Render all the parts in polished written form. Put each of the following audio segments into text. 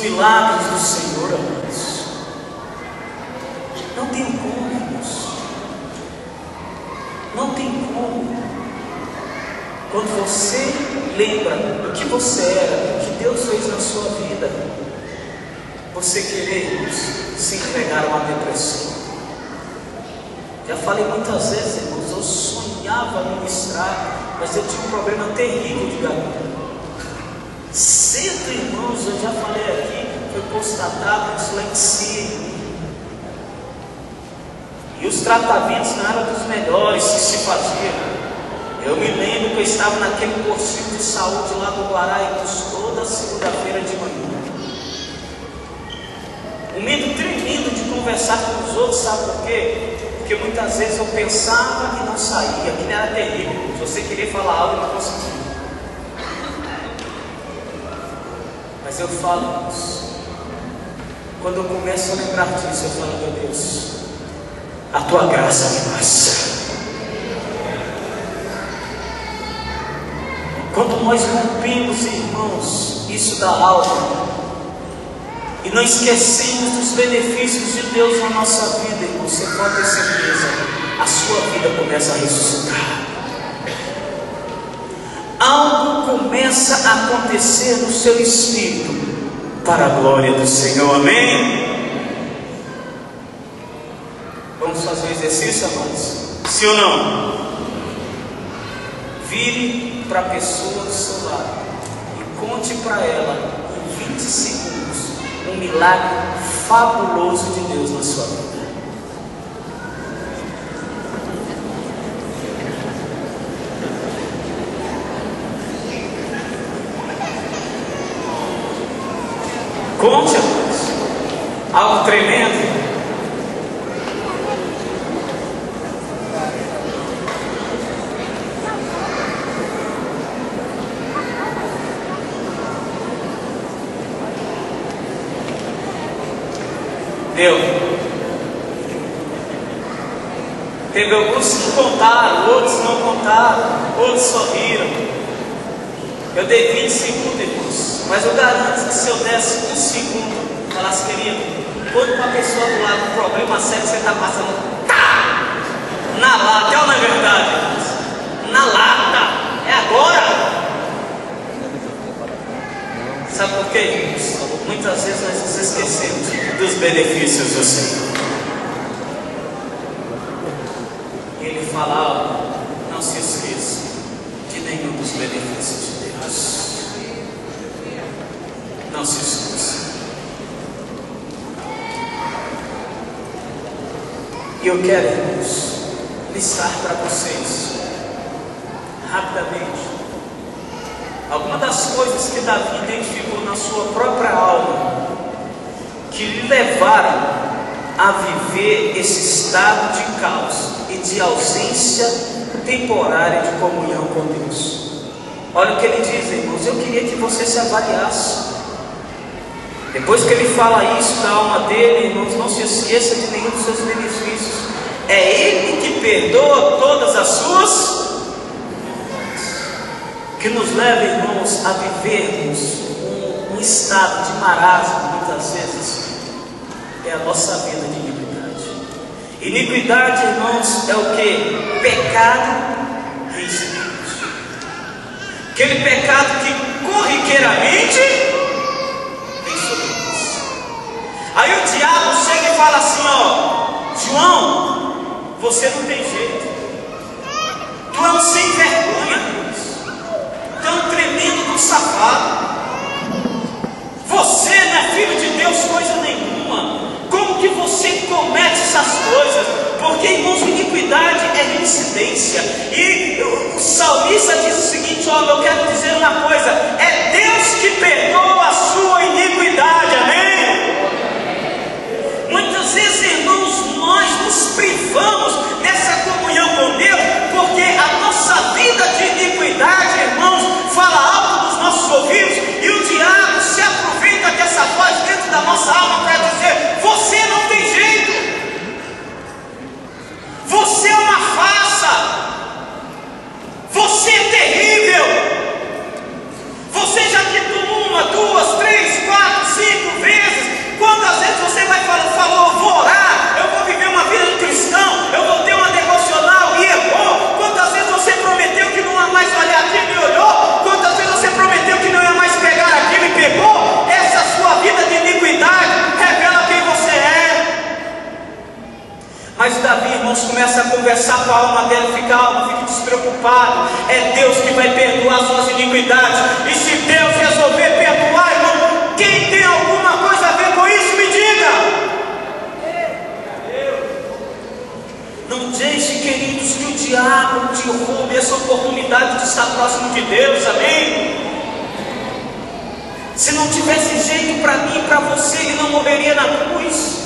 milagres do Senhor, amados. Não tem como, irmãos. Não tem como. Quando você lembra do que você era, do que Deus fez na sua vida, você querer, irmãos, se entregar a uma depressão. Já falei muitas vezes, irmãos, eu sonhava ministrar, mas eu tinha um problema terrível de garganta. Cedo, irmãos, eu já falei aqui, foi constatado dislexia. E os tratamentos não eram dos melhores que se faziam. Eu me lembro que eu estava naquele postinho de saúde lá do Guaraitus toda segunda-feira de manhã. Um medo tremendo de conversar com os outros, sabe por quê? Porque muitas vezes eu pensava e não saía, aquilo era terrível. Se você queria falar algo, não conseguia. Mas eu falo isso. Quando eu começo a lembrar disso, eu falo, meu Deus, a tua graça me basta. Quando nós rompemos, irmãos, isso da alma, e não esquecemos dos benefícios de Deus na nossa vida, irmão, você pode ter certeza, a sua vida começa a ressuscitar. Algo começa a acontecer no seu espírito, para a glória do Senhor, amém? Vamos fazer um exercício, amados? Sim ou não? Vire para a pessoa do seu lado e conte para ela em 20 segundos um milagre fabuloso de Deus na sua vida. Conte, algo tremendo. Deu. Teve alguns que contaram, outros não contaram, outros sorriram. Eu dei 20 segundos, irmãos, mas eu garanto que se eu desse um segundo, falasse, querido, quando uma pessoa do lado um problema sério que você está passando, tá! Na lata, é ou não é verdade, irmãos? Na lata, é agora! Sabe por quê, irmãos? Muitas vezes nós nos esquecemos dos benefícios do Senhor. Ele fala, não se esqueça de nenhum dos benefícios de Deus. Não se esqueça. E eu quero, irmãos, listar para vocês, rapidamente, algumas das coisas que Davi identificou na sua própria alma, que lhe levaram a viver esse estado de caos e de ausência temporária de comunhão com Deus. Olha o que ele diz, irmãos, eu queria que você se avaliasse. Depois que ele fala isso da alma dele, irmãos, não se esqueça de nenhum dos seus benefícios. É Ele que perdoa todas as suas, que nos leva, irmãos, a vivermos um estado de marasmo, muitas vezes, é a nossa vida de iniquidade. Iniquidade, irmãos, é o que? Pecado reincidente. Aquele pecado que corriqueiramente vem sobre nós. Aí o diabo chega e fala assim, ó, João, você não tem jeito. Tu é um sem vergonha. Tu é um tremendo safado. Você não é filho de Deus coisa nenhuma. Como que você comete essas coisas? Porque, irmãos, iniquidade é reincidência. E o salmista diz o seguinte, ó, eu quero dizer uma coisa, é Deus que perdoa a sua iniquidade, amém? Muitas vezes, irmãos, nós nos privamos nessa comunhão com Deus, porque a nossa vida de iniquidade, irmãos, fala algo nos nossos ouvidos, e o diabo se aproveita dessa voz dentro da nossa alma para dizer, você não tem jeito, você é uma farsa, você é terrível, você já tentou uma, duas, irmãos, começa a conversar com a alma dela, fica alma, fique despreocupado. É Deus que vai perdoar suas iniquidades. E se Deus resolver perdoar, irmão, quem tem alguma coisa a ver com isso, me diga. Não deixe, queridos, que o diabo te roube essa oportunidade de estar próximo de Deus, amém? Se não tivesse jeito para mim e para você, ele não morreria na cruz.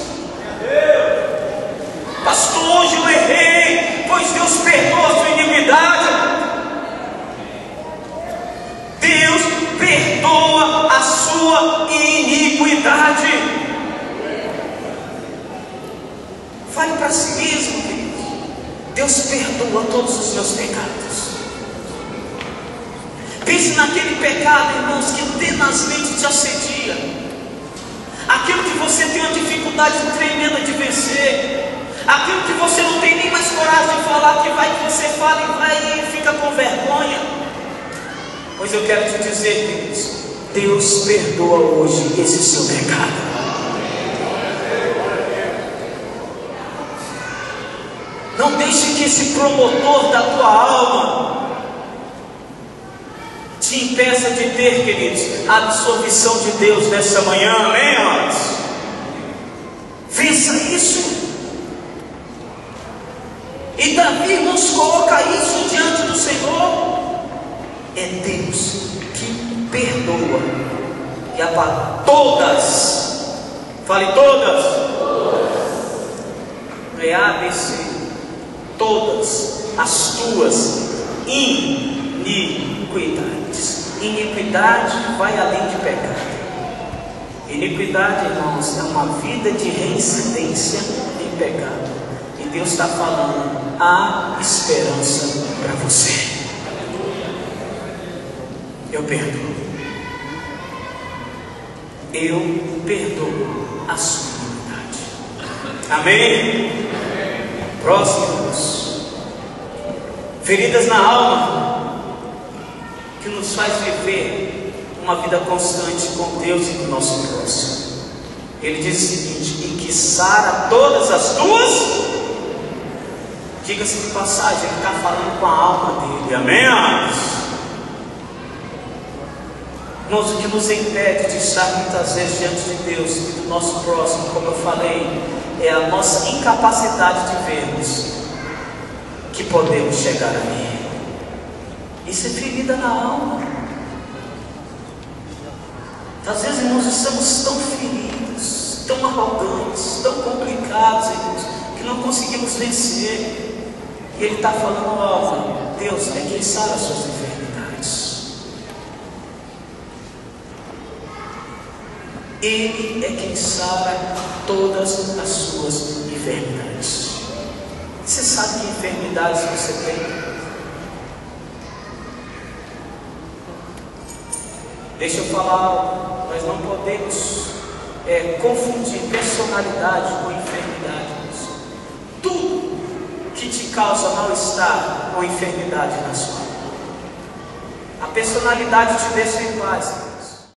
Pastor, hoje eu errei, pois Deus perdoa a sua iniquidade. Deus perdoa a sua iniquidade. Fale para si mesmo, querido. Deus perdoa todos os meus pecados. Pense naquele pecado, irmãos, que tenazmente te assedia. Aquilo que você tem uma dificuldade tremenda de vencer. Aquilo que você não tem nem mais coragem de falar, que você fala e vai e fica com vergonha. Pois eu quero te dizer, queridos, Deus perdoa hoje esse seu pecado. Não deixe que esse promotor da tua alma te impeça de ter, queridos, a absolvição de Deus nessa manhã, amém, amados? Vença isso. E Davi, irmãos, coloca isso diante do Senhor. É Deus que perdoa. E a palavra todas, fale todas, não é A, B, C, todas as tuas iniquidades. Iniquidade vai além de pecado. Iniquidade, irmãos, é uma vida de reincidência em pecado. E Deus está falando, há esperança para você. Eu perdoo. Eu perdoo a sua iniquidade. Amém? Próximos. Feridas na alma, que nos faz viver uma vida constante com Deus e com o nosso próximo. Ele diz o seguinte: e que sara todas as tuas. Diga-se de passagem, ele está falando com a alma dele, amém, amados? Irmãos, o que nos impede de estar muitas vezes diante de Deus e do nosso próximo, como eu falei, é a nossa incapacidade de vermos que podemos chegar ali. Isso é ferida na alma. Às vezes, irmãos, estamos tão feridos, tão arrogantes, tão complicados, irmãos, que não conseguimos vencer. E ele está falando, ó, Deus é quem sara as suas enfermidades. Ele é quem sara todas as suas enfermidades. Você sabe que enfermidades você tem? Deixa eu falar algo. Nós não podemos confundir personalidade com enfermidade. Tudo que te causa mal-estar com enfermidade na sua alma. A personalidade te deixa em paz.